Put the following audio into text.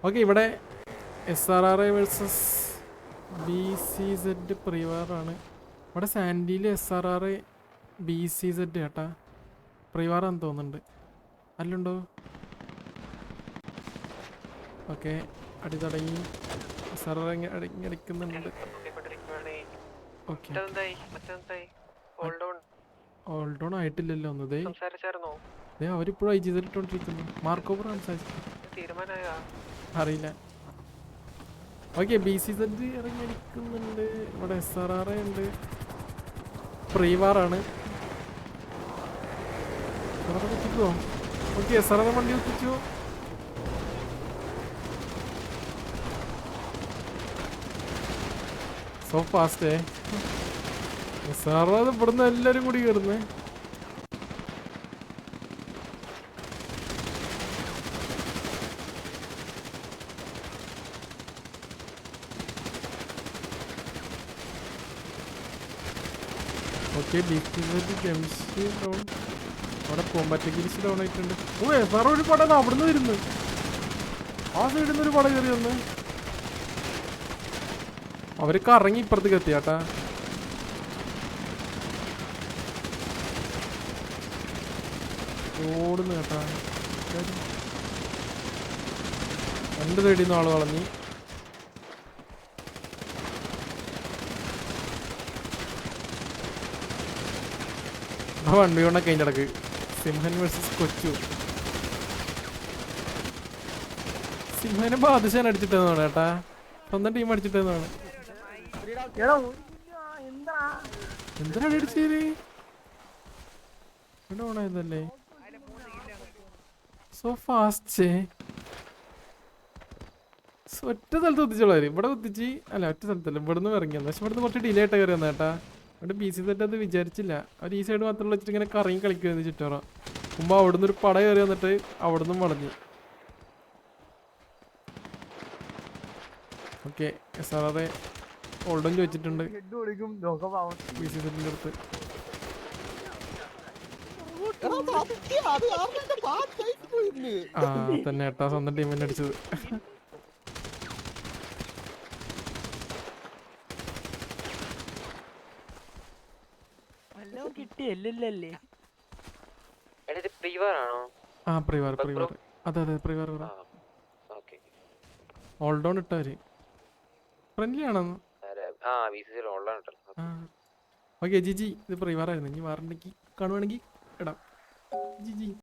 Okay ഇവിടെ SRR versus BCZ പ്രിവാറാണ്. ഇവിടെ സാൻഡിയിൽ SRR BCZ ചേട്ടാ പ്രിവാറാന്ന് തോന്നുന്നുണ്ട്. അല്ലുണ്ടോ? ഓക്കെ അടി തുടങ്ങി. SRR അടിക്കുന്നുണ്ട്. ഓക്കെ ഓൾ ഡൗൺ ആയിട്ടില്ലല്ലോ ഒന്നതേ. അവരിപ്പോഴും IGZ ഇട്ടോണ്ടിരിക്കുന്നു. മാർക്കോവർ സംസാരിച്ചു അറിയില്ല. ഓക്കെ BCZ ഇറങ്ങി അടിക്കുന്നുണ്ട്. ഇവിടെ SRR ഉണ്ട്. പ്രീവാറാണ്. കുത്തിക്കുവോ? ഓക്കെ SRR വണ്ടി കുത്തിച്ചു. സോ ഫാസ്റ്റേ. SRR ഇവിടുന്ന് എല്ലാരും കൂടി കയറുന്നേ. Okay BCZ Jamshi down. അവിടെ കോമ്പാറ്റ് ഗിരിച്ച് ഡൗൺ ആയിട്ടുണ്ട്. ഓ SRR ഒരു പടം അവിടുന്ന് വരുന്നു. ആ സൈഡിൽ നിന്ന് ഒരു പടം കയറി വന്ന്. അവർക്ക് ഇറങ്ങി ഇപ്പുറത്തേക്ക് എത്തി ചേട്ടാ. ഓടുന്നു കേട്ടാ. രണ്ട് സൈഡിൽ നിന്ന് ആള് കളഞ്ഞി. ആ വണ്ടി കൊണ്ടൊക്കെ അതിൻ്റെ ഇടക്ക് സിംഹൻ വേഴ്സസ് കൊച്ചു. സിംഹനെ ബാദുഷാൻ അടിച്ചിട്ടെന്നാണ് ചേട്ടാ. സ്വന്തം ടീം അടിച്ചിട്ടെന്നാണ്. എന്തിനാണ് അടിച്ചത്? ഓണായതല്ലേ. So fast. ഒറ്റ സ്ഥലത്ത് കുത്തിച്ചോളാം. ഇവിടെ കുത്തിച്ച് അല്ല ഒറ്റ സ്ഥലത്തല്ല ഇവിടുന്ന് ഇറങ്ങി വന്നു. പക്ഷെ ഇവിടുന്ന് കുറച്ച് ഡിലേ ആയിട്ട് കയറി വന്ന ചേട്ടാ. ഇവിടെ BCZ അത് വിചാരിച്ചില്ല. അവർ ഈ സൈഡ് മാത്രമല്ല വെച്ചിട്ട് ഇങ്ങനെ കറങ്ങി കളിക്കുന്നത് ചുറ്റോറ. മുമ്പ് അവിടുന്ന് ഒരു പട കയറി വന്നിട്ട് അവിടുന്ന് വളഞ്ഞു. ഓക്കെ SRR ഓൾഡും ചോദിച്ചിട്ടുണ്ട് BCZ അടുത്ത്. ആ തന്നെ ഏട്ടാ സ്വന്തം ടീമിനെ അടിച്ചത്. ആ പ്രിവാർ അതെ അതെ പ്രിവാർ. ഓൾ ഡൗൺ ഇട്ടവര് ഫ്രണ്ട്ലി ആണെന്ന്. ഓക്കെ ജിജി ഇത് പ്രിവാറായിരുന്നു. ഇനി വാറണ്ടെങ്കിൽ കാണുവാണെങ്കിൽ ഇടാം. ജിജി